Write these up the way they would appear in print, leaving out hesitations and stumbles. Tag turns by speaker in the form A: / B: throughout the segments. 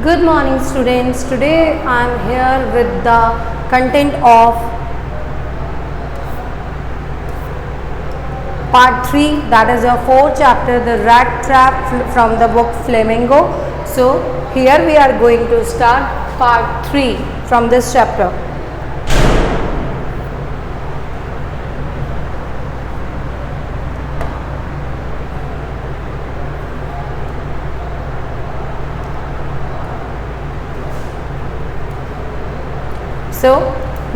A: Good morning students. Today I am here with the content of part 3, that is your 4th chapter, the rat trap from the book Flamingo. So here we are going to start part 3 from this chapter. So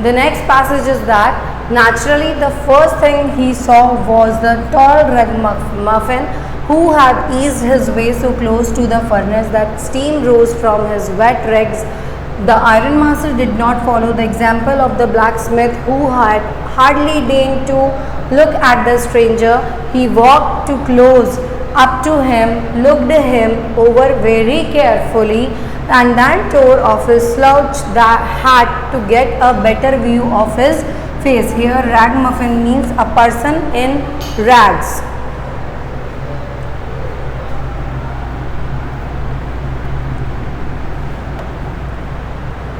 A: the next passage is that naturally the first thing he saw was the tall ragamuffin who had eased his way so close to the furnace that steam rose from his wet rags. The ironmaster did not follow the example of the blacksmith who had hardly deigned to look at the stranger. He walked too close up to him, looked him over very carefully, and then tore off his slouch hat to get a better view of his face. Here ragamuffin means a person in rags.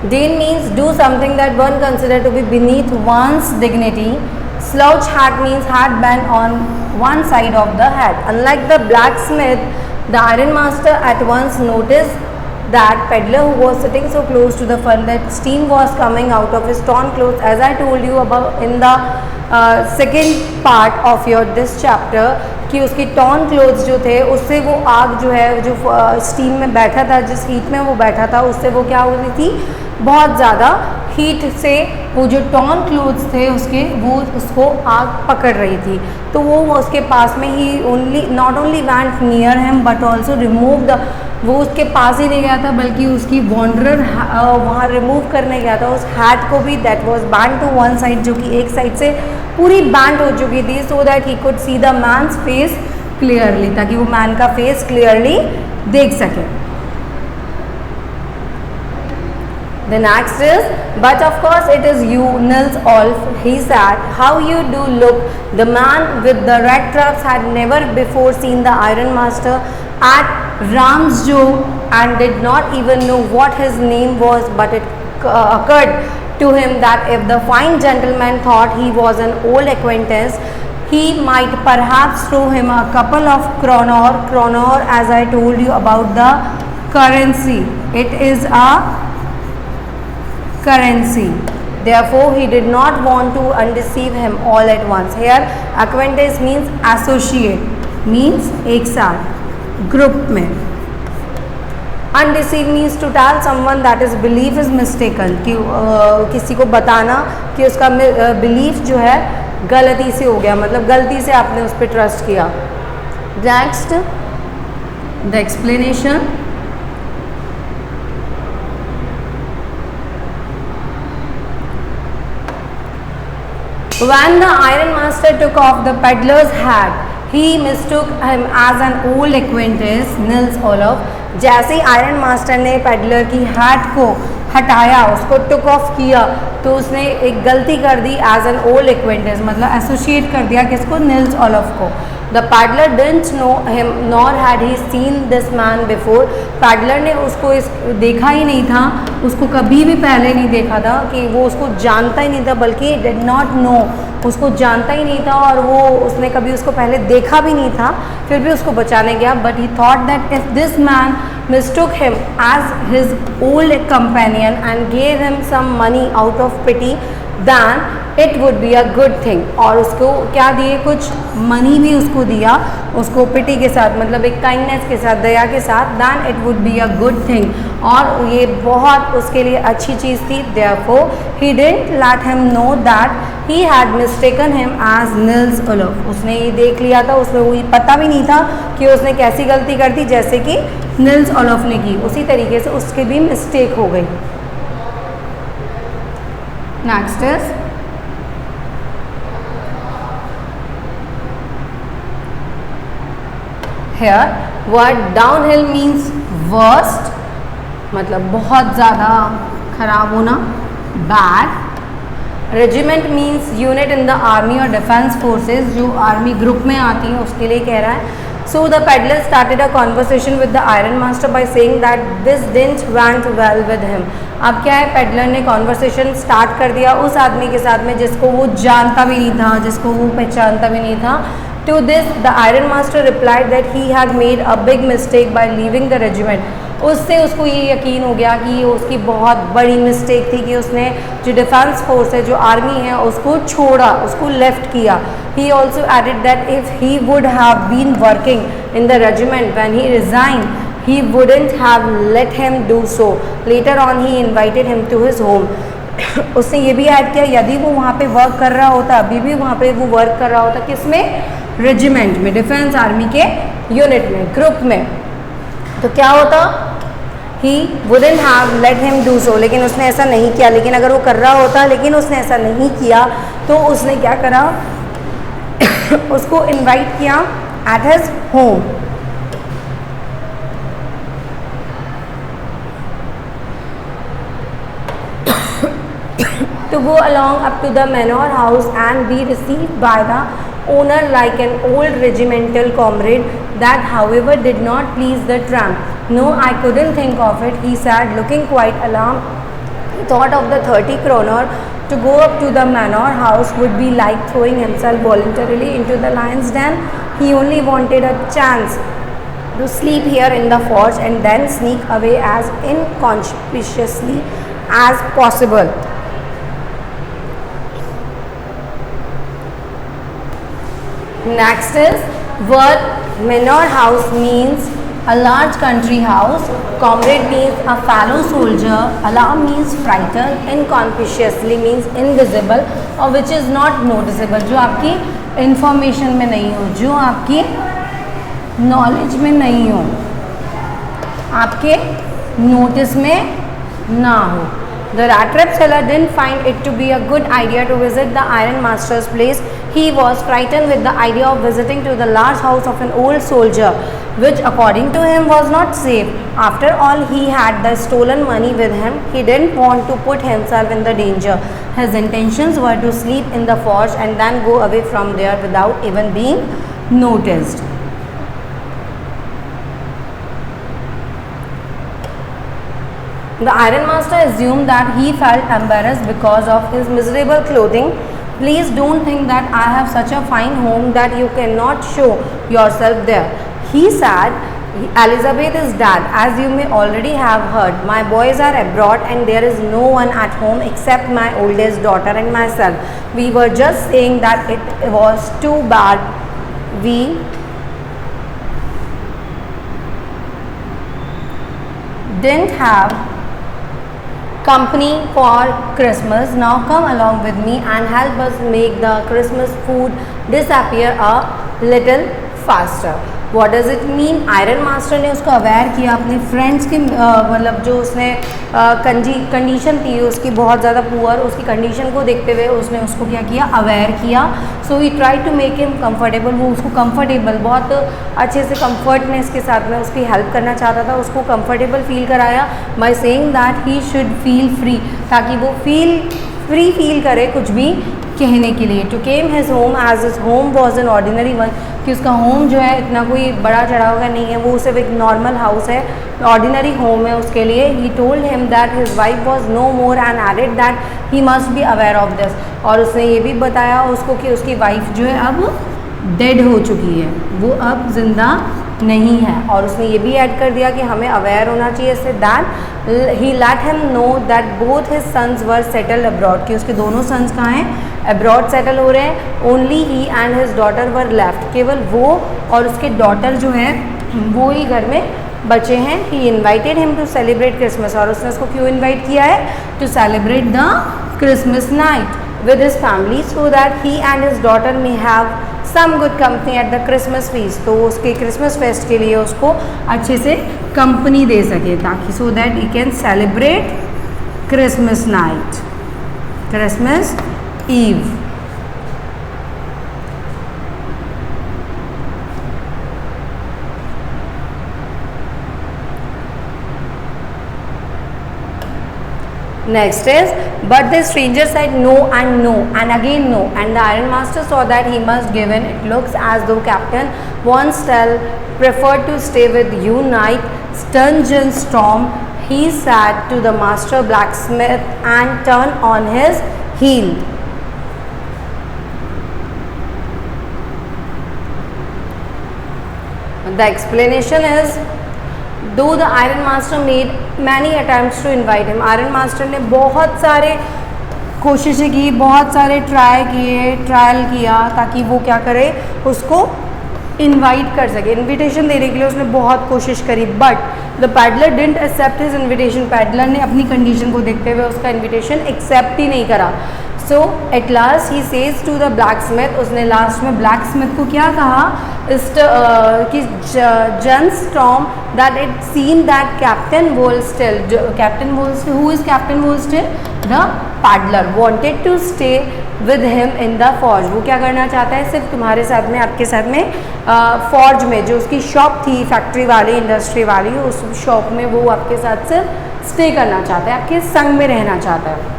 A: Deign means do something that one considered to be beneath one's dignity. Slouch hat means hat band on one side of the head. Unlike the blacksmith, the ironmaster at once noticed that peddler who was sitting so close to the furnace that steam was coming out of his torn clothes. As I told you about in the second part of your this chapter कि उसकी torn clothes जो थे उससे वो आग जो है जो स्टीम में बैठा था, जिस हीट में वो बैठा था, उससे वो क्या हो रही थी, बहुत ज़्यादा हीट से वो जो टॉर्न क्लोथ्स थे उसके वो उसको आग पकड़ रही थी. तो वो उसके पास में ही not only went near him but also remove the, वो उसके पास ही नहीं गया था बल्कि उसकी वॉन्डरर वहाँ रिमूव करने गया था उस हैट को भी, that was bent to one side, जो कि एक साइड से पूरी बैंड हो चुकी थी, so that he could see the man's face clearly, ताकि वो मैन का फेस क्लियरली देख सके. The next is, but of course it is you, Nils Olf, he said. How you do look. The man with the red traps had never before seen the ironmaster at Ramsjo and did not even know what his name was, but it occurred to him that if the fine gentleman thought he was an old acquaintance, he might perhaps throw him a couple of kronor, as I told you about the currency. It is a currency. Therefore, he did not want to undeceive him all at once. Here, acquaintance means associate, means एक साथ group में. Undeceive means to tell someone that his belief is mistaken, कि किसी को बताना कि उसका belief जो है गलती से हो गया, मतलब गलती से आपने उस पर trust किया. Next, the explanation. When the ironmaster took off the peddler's hat, he mistook him as an old acquaintance, Nils Olaf. जैसे ही आयरन मास्टर ने पेडलर की हैट को हटाया, उसको टुक ऑफ किया, तो उसने एक गलती कर दी एज एन ओल्ड एक्वेंटेंस, मतलब एसोसिएट कर दिया किसको, निल्स ओलफ को. The peddler didn't know him nor had he seen this man before. Peddler ने उसको देखा ही नहीं था, उसको कभी भी पहले नहीं देखा था, कि वो उसको जानता ही नहीं था, बल्कि डिड नॉट नो, उसको जानता ही नहीं था और वो उसने कभी उसको पहले देखा भी नहीं था, फिर भी उसको बचाने गया. But he thought that if this man mistook him as his old companion and gave him some money out of pity, then it would be a good thing. और उसको क्या दिए, कुछ मनी भी उसको दिया, उसको पिटी के साथ, मतलब एक काइंडनेस के साथ, दया के साथ, then it would be a good thing. और ये बहुत उसके लिए अच्छी चीज़ थी. Therefore he didn't let him know that he had mistaken him as Nils Olaf. उसने ये देख लिया था, उसमें वो पता भी नहीं था कि उसने कैसी गलती कर दी, जैसे कि निल्स ओलफ ने की, उसी तरीके से उसके भी मिस्टेक हो गई. Next is here word downhill means worst, मतलब बहुत ज़्यादा खराब होना, bad. Regiment means unit in the army और डिफेंस फोर्सेस, जो आर्मी ग्रुप में आती हैं उसके लिए कह रहा है. So the peddler started a conversation with the iron master by saying that this didn't went well with him. अब क्या है, पेडलर ने कॉन्वर्सेशन स्टार्ट कर दिया उस आदमी के साथ में जिसको वो जानता भी नहीं था, जिसको वो पहचानता भी नहीं था. To this, the Iron Master replied that he had made a big mistake by leaving the regiment. उससे उसको ये यकीन हो गया कि ये उसकी बहुत बड़ी मिस्टेक थी कि उसने जो डिफेंस फोर्स है, जो आर्मी है, उसको छोड़ा, उसको लेफ्ट किया. He also added that if he would have been working in the regiment when he resigned, he wouldn't have let him do so. Later on, he invited him to his home. उसने ये भी add किया, यदि वो वहाँ पे work कर रहा होता, अभी भी वहाँ पे वो वर्क कर रहा होता, किसमें, रेजिमेंट में, डिफेंस आर्मी के यूनिट में, ग्रुप में, तो क्या होता, ही wouldn't have let him do so. लेकिन उसने ऐसा नहीं किया. लेकिन अगर वो कर रहा होता, लेकिन उसने ऐसा नहीं किया, तो उसने क्या करा, उसको इनवाइट किया at his home. to go along up to the manor house and be received by the owner like an old regimental comrade. That however did not please the tramp. No, I couldn't think of it, he said, looking quite alarmed. He thought of the 30 kroner. To go up to the manor house would be like throwing himself voluntarily into the lion's den. He only wanted a chance to sleep here in the forge and then sneak away as inconspicuously as possible. Next is word. Manor house means a large country house. Comrade means a fellow soldier. Alarm means frightened. Inconspicuously means invisible or which is not noticeable. जो आपकी information में नहीं हो, जो आपकी knowledge में नहीं हो, आपके नोटिस में ना हो. The rat trap seller didn't find it to be a good idea to visit the iron master's place. He was frightened with the idea of visiting to the large house of an old soldier, which according to him was not safe. After all, he had the stolen money with him. He didn't want to put himself in the danger. His intentions were to sleep in the forge and then go away from there without even being noticed. The iron master assumed that he felt embarrassed because of his miserable clothing. Please don't think that I have such a fine home that you cannot show yourself there. He said, Elizabeth is dead, as you may already have heard. My boys are abroad and there is no one at home except my oldest daughter and myself. We were just saying that it was too bad we didn't have company for Christmas. Now come along with me and help us make the Christmas food disappear a little faster. What does it mean? Iron master ने उसको aware किया अपने friends के, मतलब जो उसने condition थी उसकी बहुत ज़्यादा पुअर, उसकी कंडीशन को देखते हुए उसने उसको क्या किया, अवेयर किया. So he try to make him comfortable. वो उसको कंफर्टेबल, बहुत अच्छे से कंफर्टनेस के साथ में उसकी हेल्प करना चाहता था, उसको कंफर्टेबल फील कराया by saying that he should feel free, ताकि वो फ्री फील करे कुछ भी कहने के लिए. To came his home as his home was an ordinary one, कि उसका होम जो है इतना कोई बड़ा चढ़ा हुआ नहीं है, वो सिर्फ एक नॉर्मल हाउस है, ऑर्डिनरी होम है उसके लिए. He told him that his wife was no more and added that he must be aware of this. और उसने ये भी बताया उसको कि उसकी वाइफ जो है अब डेड हो चुकी है, वो अब जिंदा नहीं है. और उसने ये भी ऐड कर दिया कि हमें अवेयर होना चाहिए इससे. That he let him know that both his sons were settled abroad, कि उसके दोनों सन्स कहाँ हैं, अब्रॉड सेटल हो रहे हैं. Only he and his daughter were left, केवल वो और उसके डॉटर जो है वो ही घर में बचे हैं. He invited him to celebrate Christmas, और उसने उसको क्यों इन्वाइट किया है, to celebrate the Christmas night with his family so that he and his daughter may have some good company at the Christmas feast. तो उसके क्रिसमस फेस्ट के लिए उसको अच्छे से कंपनी दे सके, ताकि so that he can celebrate Christmas night, Christmas Eve. Next is, but the stranger said no and no and again no, and the iron master saw that he must give in. It looks as though Captain Von Stell preferred to stay with you, Knight Sturgestorm. He said to the master blacksmith and turned on his heel. The explanation is, though the iron master made many attempts to invite him, iron master ने बहुत सारे कोशिशें की, बहुत सारे trial किया ताकि वो क्या करे, उसको इनवाइट कर सके, इनविटेशन देने के लिए उसने बहुत कोशिश करी, but the peddler didn't accept his invitation. Peddler ने अपनी कंडीशन को देखते हुए उसका इनविटेशन एक्सेप्ट ही नहीं करा. So at last he says to the blacksmith, उसने लास्ट में ब्लैकस्मिथ को क्या कहा कि जन्स्टॉर्म that it seem that captain वोल्स्टिल, हु इज कैप्टन वोल्स्टिल, the peddler, wanted to stay with him in the forge. वो क्या करना चाहता है, सिर्फ तुम्हारे साथ में, आपके साथ में फॉर्ज में जो उसकी शॉप थी, फैक्ट्री वाली, इंडस्ट्री वाली, उस शॉप में वो आपके साथ सिर्फ स्टे करना चाहता है, आपके संग में रहना चाहता है.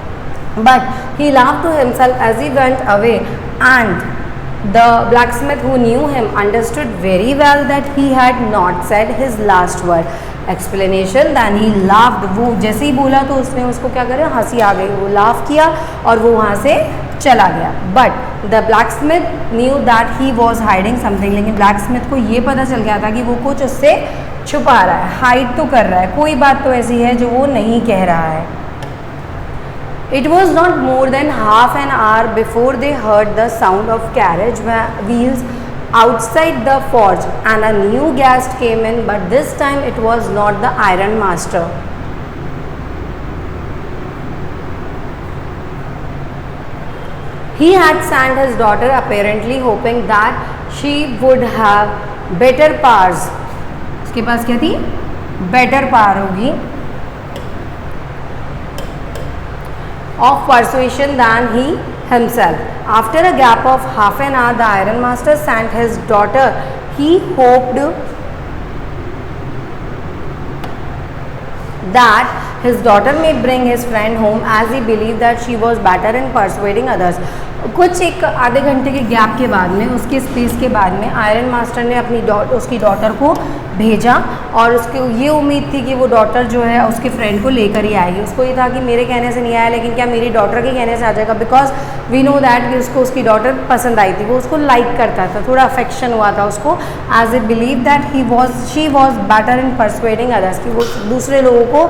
A: But he laughed to himself as he went away, and the blacksmith, who knew him, understood very well that he had not said his last word. Explanation, then he laughed. वो जैसे ही बोला तो उसने उसको क्या करा, हंसी आ गई, वो लाफ किया और वो वहाँ से चला गया. But the blacksmith knew that he was hiding something. लेकिन blacksmith को ये पता चल गया था कि वो कुछ उससे छुपा रहा है, हाइड तो कर रहा है, कोई बात तो ऐसी है जो वो नहीं कह रहा है. It was not more than half an hour before they heard the sound of carriage wheels outside the forge, and a new guest came in, but this time it was not the iron master. He had sent his daughter apparently hoping that she would have better powers. उसके पास क्या थी, better power होगी of persuasion than he himself. After a gap of half an hour, the iron master sent his daughter. He hoped that his daughter may bring his friend home, as he believed that she was better in persuading others. कुछ एक आधे घंटे के gap के बाद में, उसके space के बाद में, आयरन मास्टर ने अपनी उसकी डॉटर को भेजा और उसको ये उम्मीद थी कि वो डॉटर जो है उसके फ्रेंड को लेकर ही आएगी. उसको ये था कि मेरे कहने से नहीं आया, लेकिन क्या मेरी डॉटर के कहने से आ जाएगा, बिकॉज वी नो दैट कि उसको उसकी डॉटर पसंद आई थी, वो उसको लाइक करता था, थोड़ा अफेक्शन हुआ था उसको, as a believe that she was better in persuading others, कि वो दूसरे लोगों को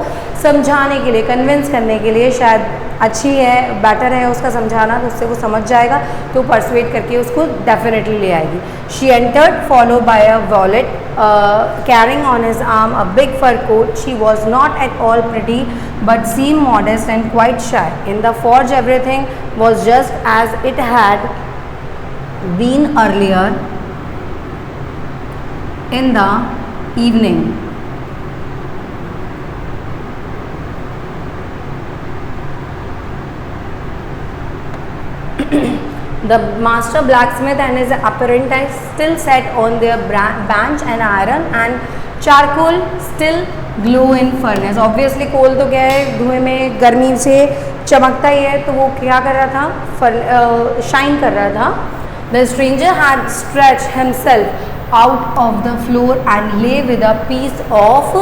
A: समझाने के लिए, कन्विंस करने के लिए शायद अच्छी है, बेटर है उसका समझाना, तो उससे वो समझ जाएगा, तो परसुएड करके उसको डेफिनेटली ले आएगी. She entered follow by a wallet carrying on his arm a big fur coat. She was not at all pretty, but seemed modest and quite shy. In the forge, everything was just as it had been earlier in the evening. The master blacksmith and his apprentice still sat on their bench, and iron and charcoal still glow in furnace. Obviously कोल तो क्या है, धुएं में गर्मी से चमकता ही है, तो वो क्या कर रहा था, शाइन कर रहा था. The stranger had stretched himself out of the floor and lay with a piece of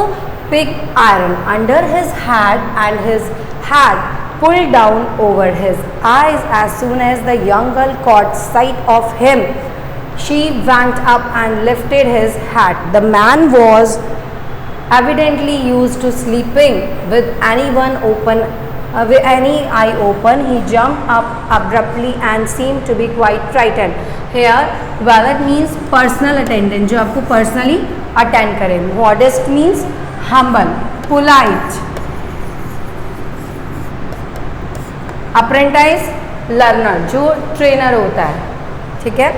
A: pig iron under his head, and his hat pulled down over his eyes. As soon as the young girl caught sight of him, she went up and lifted his hat. The man was evidently used to sleeping with any eye open. He jumped up abruptly and seemed to be quite frightened. Here, valet means personal attendant, जो आपको personally attend करे. Modest means humble, polite. Apprentice learner, जो trainer होता है, ठीक है.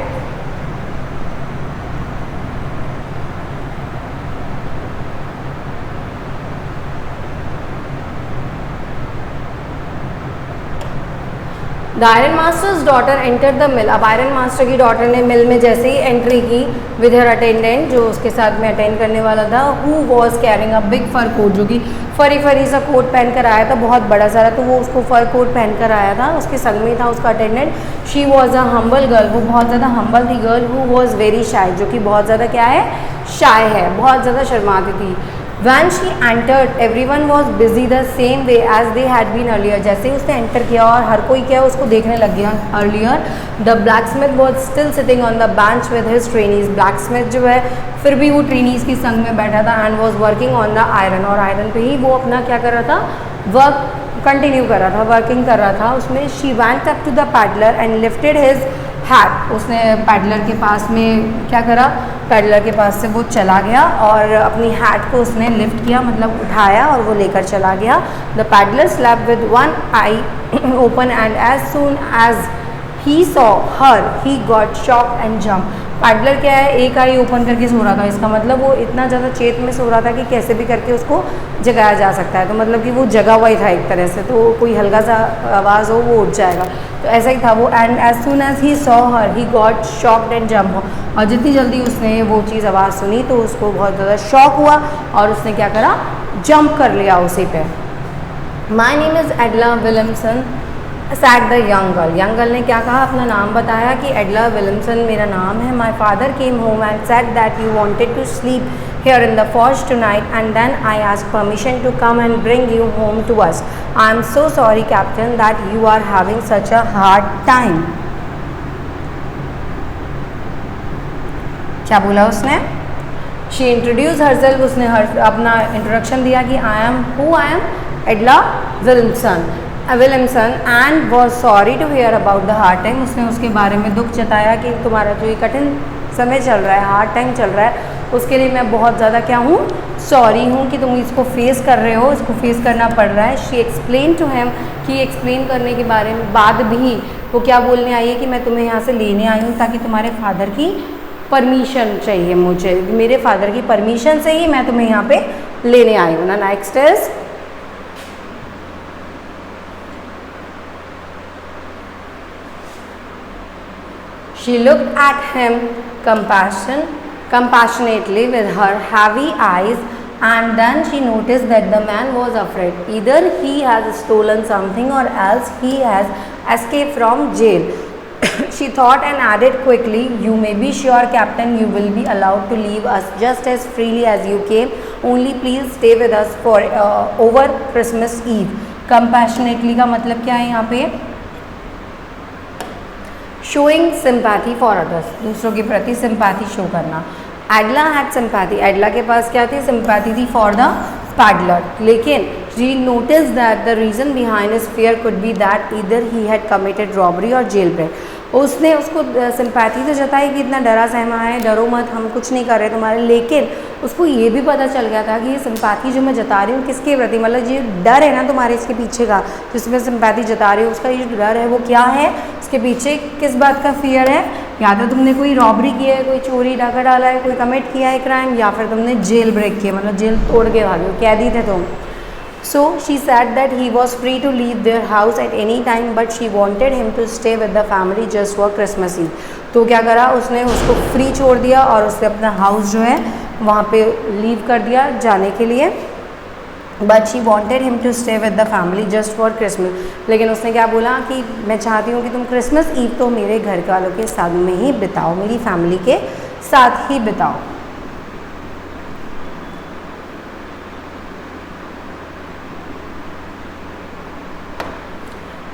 A: The iron master's daughter enter the mill. अब iron master की डॉटर ने मिल में जैसे ही एंट्री की विद हर अटेंडेंट, जो उसके साथ में अटेंड करने वाला था, who was carrying a big fur coat, जो कि फरी फरी सा कोट पहन कर आया था, बहुत बड़ा सारा, तो वो उसको फर कोट पहन कर आया था, उसके संग में था उसका attendant. She was a humble girl, वो बहुत ज़्यादा हम्बल थी girl, who was very shy, जो कि बहुत ज़्यादा क्या है, शाय है, बहुत ज़्यादा शर्माती थी। When she entered, everyone was busy the same way as they had been earlier. जैसे ही उसने एंटर किया और हर कोई क्या उसको देखने लग गया। Earlier, the blacksmith was still sitting on the bench with his trainees. Blacksmith जो है फिर भी वो ट्रेनीज की संग में बैठा था and was working on the iron, और आयरन पे ही वो अपना क्या कर रहा था, वर्क कंटिन्यू कर रहा था, वर्किंग कर रहा था उसमें। She went up to the paddler and lifted his hat, उसने पैडलर के पास में क्या करा, पैडलर के पास से वो चला गया और अपनी हैट को उसने लिफ्ट किया, मतलब उठाया और वो लेकर चला गया। The peddler slap with one eye open and as soon as he saw her he got shock and jump. Peddler क्या है, एक आई ओपन करके सो रहा था, इसका मतलब वो इतना ज़्यादा चेत में सो रहा था कि कैसे भी करके उसको जगाया जा सकता है, तो मतलब कि वो जगा हुआ ही था एक तरह से, तो कोई हल्का सा आवाज़ हो वो उठ जाएगा, तो ऐसा ही था वो। And as soon as he saw her he got shocked and jump, और जितनी जल्दी उसने वो चीज़ आवाज़ सुनी तो उसको बहुत ज़्यादा शॉक हुआ और उसने क्या करा, जंप कर लिया उसी पे। My name is एडला Williamson sad the young girl, young girl ने क्या कहा, अपना नाम बताया कि एडला विलियमसन मेरा नाम है। My father came home and said that you wanted to sleep here in the forge tonight and then I asked permission to come and bring you home to us. I am so sorry captain that you are having such a hard time. क्या बोला उसने, she introduced herself, उसने अपना introduction दिया कि I am Edla Williamson and was sorry to hear about the hard time. उसने उसके बारे में दुख जताया कि तुम्हारा जो ये कठिन समय चल रहा है, हार्ड टाइम चल रहा है, उसके लिए मैं बहुत ज़्यादा क्या हूँ, सॉरी हूँ कि तुम इसको फेस कर रहे हो, इसको फेस करना पड़ रहा है। शी एक्सप्लेन टू हिम, कि एक्सप्लेन करने के बारे में बाद भी वो क्या बोलने आई है कि मैं तुम्हें यहाँ से लेने आई हूँ ताकि तुम्हारे फादर की परमिशन चाहिए मुझे, मेरे फादर की परमिशन से ही मैं तुम्हें यहाँ पे लेने आई हूँ ना। Next is she looked at him compassionately with her heavy eyes, and then she noticed that the man was afraid. Either he has stolen something or else he has escaped from jail. She thought and added quickly, you may be sure captain you will be allowed to leave us just as freely as you came, only please stay with us for over Christmas Eve. Compassionately का मतलब क्या है यहाँ पे, showing sympathy for others, दूसरों के प्रति sympathy show करना। एडला हैड सिंपैथी, एडला के पास क्या थी, सिंपैथी थी फॉर द पैडलर, लेकिन she notice that the reason behind his fear could be that either he had committed robbery और जेल ब्रेक। उसने उसको सिंपैथी तो जताई कि इतना डरा सहमा है, डरो मत, हम कुछ नहीं कर रहे तुम्हारे, लेकिन उसको ये भी पता चल गया था कि ये सिंपैथी जो मैं जता रही हूँ किसके प्रति, मतलब ये डर है ना तुम्हारे इसके पीछे का, जिसमें सिंपैथी जता रही हूँ उसका ये जो डर है वो क्या है, इसके पीछे किस बात का फियर है, या तो तुमने कोई रॉबरी की है, कोई चोरी डाका डाला है, कोई कमिट किया है क्राइम, या फिर तुमने जेल ब्रेक किया, मतलब जेल तोड़ के भागे, कैदी थे तुम। So she said that he was free to leave their house at any time, but she wanted him to stay with the family just for Christmas Eve. तो क्या करा उसने, उसको फ्री छोड़ दिया और उसने अपना हाउस जो है वहाँ पे लीव कर दिया जाने के लिए, but she wanted him to stay with the family just for Christmas. लेकिन उसने क्या बोला कि मैं चाहती हूँ कि तुम क्रिसमस ईव तो मेरे घर वालों के साथ में ही बिताओ, मेरी फैमिली के साथ ही बिताओ।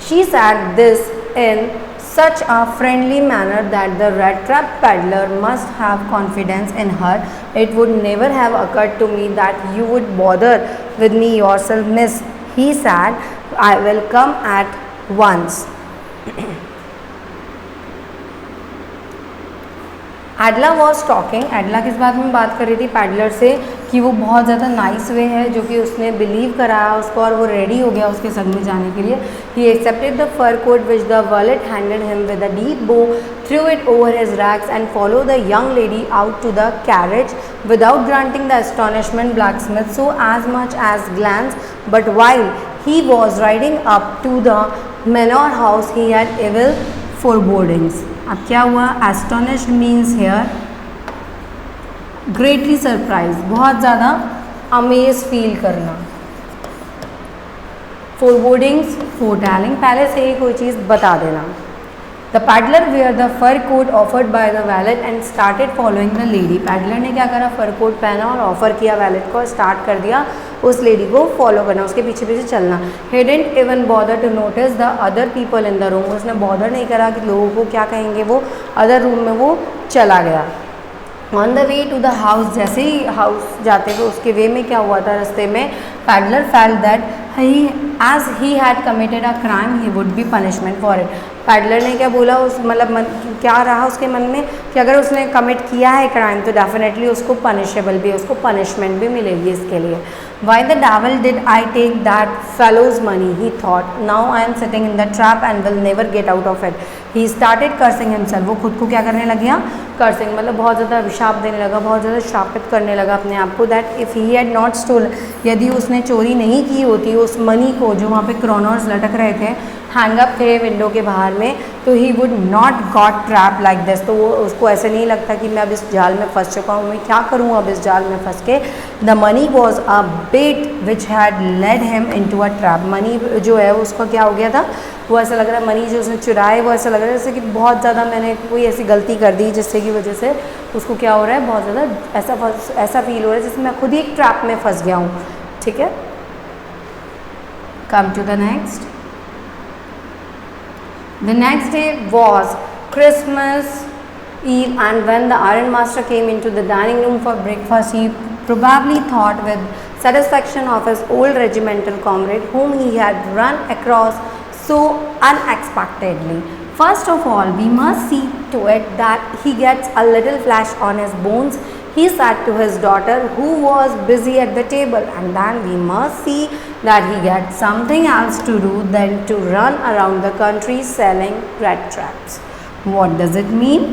A: She said this in such a friendly manner that the rat-trap peddler must have confidence in her. It would never have occurred to me that you would bother with me yourself, miss, he said. I will come at once. एडला was talking, एडला किस बात में बात कर रही थी, peddler से, कि वो बहुत ज़्यादा नाइस वे है जो कि उसने बिलीव कराया उसको और वो रेडी हो गया उसके संग में जाने के लिए। He accepted the fur coat which the valet handed him with a deep bow, threw it over his racks and follow the young lady out to the carriage without granting the astonishment blacksmith so as much as glance, but while he was riding up to the manor house he had evil forebodings. अब क्या हुआ, astonished means here greatly surprise, बहुत ज़्यादा amaze feel करना, फोरबोर्डिंग्स, फोरटेलिंग, पहले से ही कोई चीज़ बता देना। The peddler wear the fur coat offered by the valet and started following the lady. Peddler ने क्या करा, फर कोट पहना और ऑफर किया वैलेट को, स्टार्ट कर दिया उस लेडी को फॉलो करना, उसके पीछे पीछे चलना। He didn't even bother to notice the other people in the room. उसने बॉदर नहीं करा कि लोगों को क्या कहेंगे, वो अदर रूम में वो चला गया। On the way to the house, जैसे ही हाउस जाते हुए उसके वे में क्या हुआ था, रास्ते में peddler felt that as he had committed a crime he would be punishment for it। Peddler ने क्या बोला, उस मतलब क्या रहा उसके मन में कि अगर उसने कमिट किया है क्राइम तो डेफिनेटली उसको पनिशेबल भी, उसको पनिशमेंट भी मिलेगी इसके लिए। Why the devil did I take that fellow's money, he thought, now I am sitting in the trap and will never get out of it। He started cursing himself। वो खुद को क्या करने लग गया, कर्सिंग मतलब बहुत ज़्यादा अभिशाप देने लगा, बहुत ज़्यादा शापित करने लगा अपने आप को। That if he had not stole, यदि उसने चोरी नहीं की होती उस मनी को, जो वहाँ पे क्रॉनर्स लटक रहे थे, हैंग अप थे विंडो के बाहर में, तो he would not got trap like this. तो वो उसको ऐसे नहीं लगता कि मैं अब इस जाल में फंस चुका हूँ, मैं क्या करूँ अब इस जाल में फंस के। The money was a bait which had led him in to a trap. Money जो है उसका क्या हो गया था, वो ऐसा लग रहा है, मनी जो उसने चुराए वो ऐसा लग रहा है जैसे कि बहुत ज़्यादा मैंने कोई ऐसी गलती कर दी जिससे की वजह से उसको क्या हो रहा है, बहुत ज़्यादा ऐसा फील हो रहा है जैसे मैं खुद ही एक ट्रैप में फंस गया हूँ। ठीक है, come to the next. The next day was Christmas Eve, and when the iron master came into the dining room for breakfast, he probably thought with satisfaction of his old regimental comrade whom he had run across so unexpectedly. First of all, we must see to it that he gets a little flesh on his bones, he said to his daughter who was busy at the table, and then we must see that he gets something else to do than to run around the country selling rat traps. What does it mean?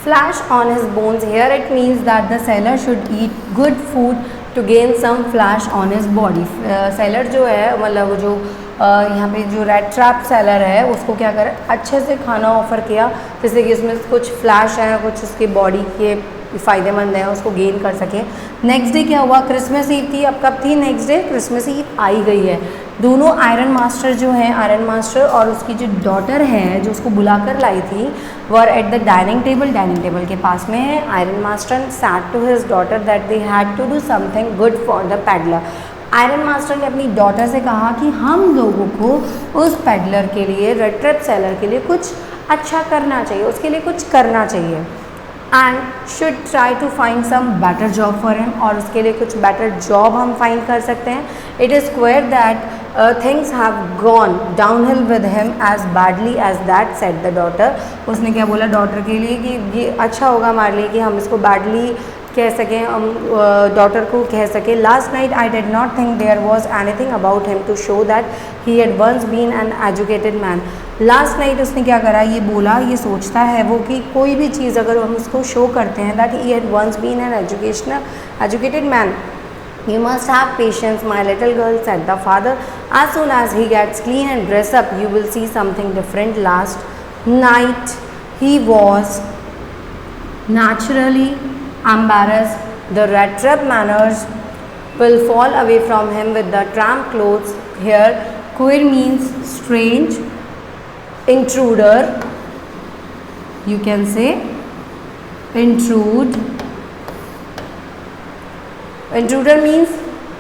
A: Flesh on his bones, here it means that the seller should eat good food to gain some flesh on his body। Seller जो है मतलब जो यहाँ पे जो red trap seller है उसको क्या करे, अच्छे से खाना ऑफ़र किया जैसे कि इसमें कुछ फ्लैश है, कुछ उसकी बॉडी के फ़ायदेमंद है, उसको गेन कर सके। नेक्स्ट डे क्या हुआ, क्रिसमस ईव थी। अब कब थी next day, Christmas eve I गई है। दोनों आयरन मास्टर जो हैं, आयरन मास्टर और उसकी जो डॉटर है जो उसको बुलाकर लाई थी, were at the dining table के पास में है। Iron master said to his daughter that they had to do something good for the peddler. Iron master ने अपनी डॉटर से कहा कि हम लोगों को उस पैडलर के लिए, रेड ट्रैप सेलर के लिए कुछ अच्छा करना चाहिए, उसके लिए कुछ करना चाहिए। And should try to find some better job for him, और उसके लिए कुछ बेटर जॉब हम फाइंड कर सकते हैं। It is clear that things have gone downhill with him as badly as that, said the daughter. उसने क्या बोला डॉटर के लिए कि ये अच्छा होगा हमारे लिए कि हम इसको बैडली कह सकें, हम डॉटर को कह सकें। Last night I did not think there was anything about him to show that he had once been an educated man. Last night उसने क्या करा, ये बोला, ये सोचता है वो कि कोई भी चीज़ अगर हम उसको शो करते हैं that he had once been an educated man, you must have patience my little girl, said the father. As soon as he gets clean and dress up you will see something different. Last night he was naturally embarrassed. The red trap manners will fall away from him with the tramp clothes. Here queer means strange, intruder, you can say intrude, intruder means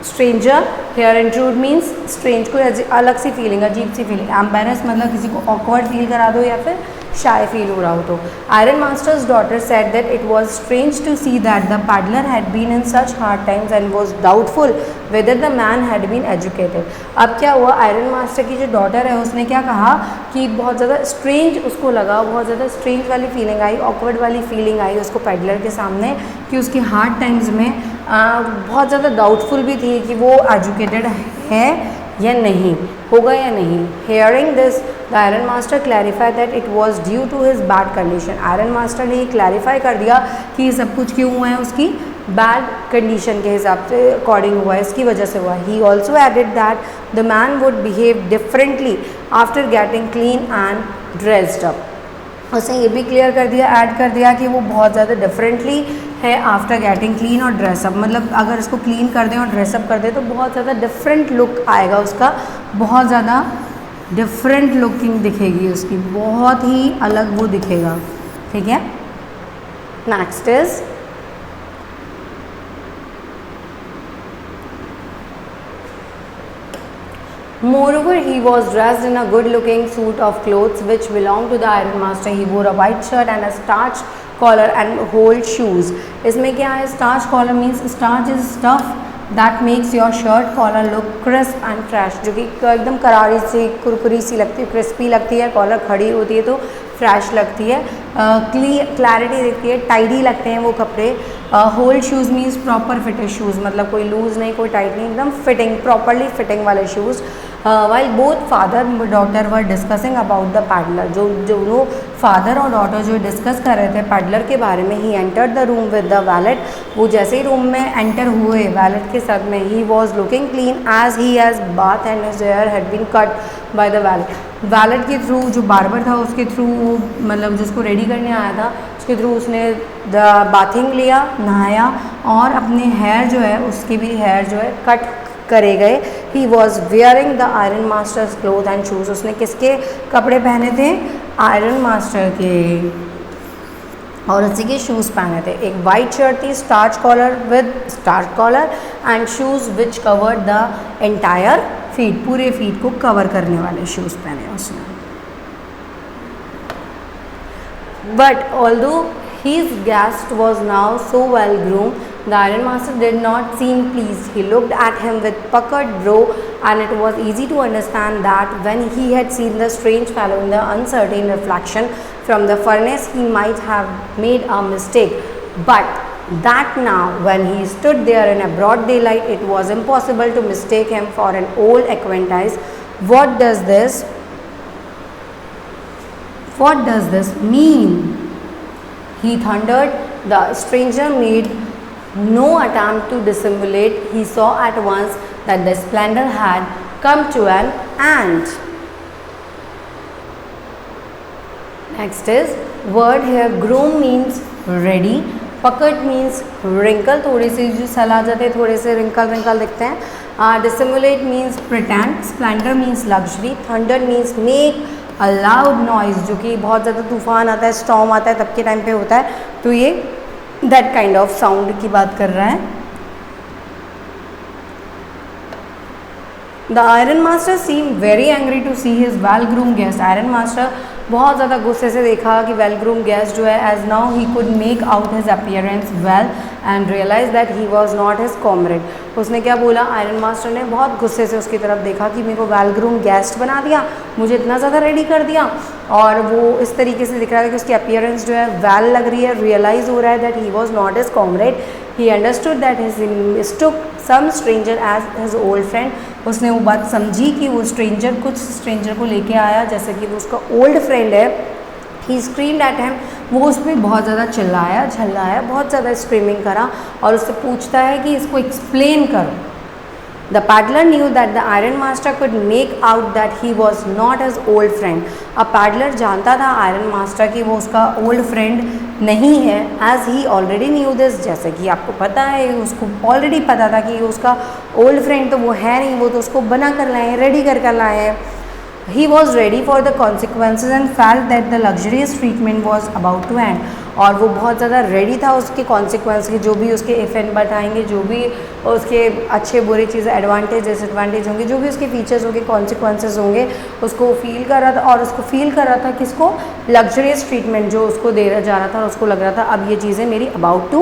A: stranger, here intrude means strange, कोई अलग सी feeling, अजीब सी feeling. Embarrass मतलब किसी को awkward feel करा दो या फिर शाय फील हो रहा हो तो। Iron master's daughter said that it was strange to see that the peddler had been in such hard times and was doubtful whether the man had been educated. अब क्या हुआ, आयरन मास्टर की जो daughter है उसने क्या कहा कि बहुत ज़्यादा स्ट्रेंज उसको लगा, बहुत ज़्यादा स्ट्रेंज वाली फीलिंग आई, ऑकवर्ड वाली फीलिंग आई उसको पैडलर के सामने कि उसके हार्ड टाइम्स में बहुत ज़्यादा डाउटफुल भी थी कि वो एजुकेटेड है या नहीं, होगा या नहीं। Hearing this the iron master clarify that it was due to his bad condition. Iron master ने क्लैरिफाई कर दिया कि ये सब कुछ क्यों हुआ है, उसकी बैड कंडीशन के हिसाब से अकॉर्डिंग हुआ है, इसकी वजह से हुआ। He also added that the man would behave differently after getting clean and dressed up. उसने ये भी क्लियर कर दिया, ऐड कर दिया कि वो बहुत ज़्यादा डिफरेंटली है आफ्टर गेटिंग क्लीन और ड्रेसअप, मतलब अगर इसको क्लीन कर दें और ड्रेसअप कर दें तो बहुत ज़्यादा डिफरेंट लुक आएगा उसका, बहुत ज़्यादा डिफरेंट लुकिंग दिखेगी उसकी, बहुत ही अलग वो दिखेगा, ठीक है। Next is moreover he was dressed in a good looking suit of clothes which belonged to the iron master. He wore a white shirt and a starched collar and whole shoes. इसमें क्या है, starch collar means starch is stuff that makes your shirt collar look crisp and fresh, जो कि एकदम करारी सी कुरकुरी सी लगती है, crispy लगती है, कॉलर खड़ी होती है तो फ्रेश लगती है, क्लैरिटी दिखती है, टाइडी लगते हैं वो कपड़े। Whole shoes means proper fitted shoes, मतलब कोई लूज़ नहीं कोई टाइट नहीं, एकदम फिटिंग प्रॉपरली फिटिंग वाले shoes. While both father daughter were discussing about the peddler, जो दोनों फादर और डॉटर जो डिस्कस कर रहे थे पैडलर के बारे में, he entered the room with the valet, वो जैसे ही रूम में एंटर हुए वैलेट के साथ में, he was looking clean as he has bath and his hair had been cut by the valet. Valet के थ्रू, जो बार्बर था उसके थ्रू, मतलब जिसको रेडी करने आया था उसके थ्रू उसने बाथिंग लिया, नहाया और अपने हेयर जो है उसके भी हेयर जो है कट करे गए। He was wearing the iron masters cloth and shoes, उसने किसके कपड़े पहने थे, आयरन मास्टर के, और उसी के शूज़ पहने थे। एक वाइट शर्ट थी starch collar with starch collar and shoes which covered the entire feet, पूरे फीट को कवर करने वाले शूज़ पहने उसने। But although his guest was now so well groomed, the iron master did not seem pleased. He looked at him with puckered brow, and it was easy to understand that when he had seen the strange fellow in the uncertain reflection from the furnace, he might have made a mistake. But that now, when he stood there in a broad daylight, it was impossible to mistake him for an old acquaintance. What does this mean? He thundered. The stranger made no attempt to dissimulate. He saw at once that the splendor had come to an end. Next is word here, groom means ready, puckered means wrinkle, थोड़ी सी जो सल आ जाते हैं, थोड़े से wrinkle दिखते हैं। Dissimulate means pretend, splendor means luxury, thunder means make a loud noise, जो कि बहुत ज़्यादा तूफान आता है, स्टॉर्म आता है तब के टाइम पे होता है, तो ये दैट काइंड ऑफ साउंड की बात कर रहा है। The iron master seem very angry to see his well groom guest, iron master बहुत ज़्यादा गुस्से से देखा कि वेल ग्रूम गेस्ट जो है, as now he could make out his appearance well and realize that he was not his comrade. उसने क्या बोला, आयरन मास्टर ने बहुत गुस्से से उसकी तरफ देखा कि मेरे को वेल ग्रूम गेस्ट बना दिया, मुझे इतना ज़्यादा रेडी कर दिया, और वो इस तरीके से दिख रहा था कि उसकी अपीयरेंस जो है वेल लग रही है, रियलाइज हो रहा है that he was not his comrade. He understood that he mistook some stranger as his old friend, उसने वो बात समझी कि वो स्ट्रेंजर कुछ स्ट्रेंजर को लेके आया जैसे कि वो उसका ओल्ड फ्रेंड है। ही स्क्रीम्ड एट हिम, वो उस पर बहुत ज़्यादा चिल्लाया झल्लाया, बहुत ज़्यादा स्क्रीमिंग करा और उससे पूछता है कि इसको एक्सप्लेन करो। The peddler knew that the iron master could make out that he was not his old friend. अब पैडलर जानता था आयरन मास्टर कि वो उसका ओल्ड फ्रेंड नहीं है, as he already knew this, जैसे कि आपको पता है, उसको ऑलरेडी पता था कि उसका ओल्ड फ्रेंड तो वो है नहीं, वो तो उसको बना कर लाए हैं, रेडी कर लाए हैं। He was ready for the consequences and felt that the luxurious treatment was about to end. और वो बहुत ज़्यादा रेडी था उसके कॉन्सिक्वेंस के, जो भी उसके इफ़ एंड बट आएंगे, जो भी उसके अच्छे बुरे चीज़ें, एडवांटेज डिसएडवांटेज होंगे, जो भी उसके फीचर्स होंगे, कॉन्सिक्वेंसेस होंगे, उसको फील कर रहा था। और उसको फील कर रहा था किसको, लग्जरियस ट्रीटमेंट जो उसको दे जा रहा था, और उसको लग रहा था अब ये चीज़ें मेरी अबाउट टू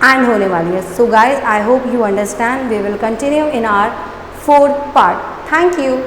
A: एंड होने वाली है। So guys, I hope you understand. We will continue in our 4th part. Thank you.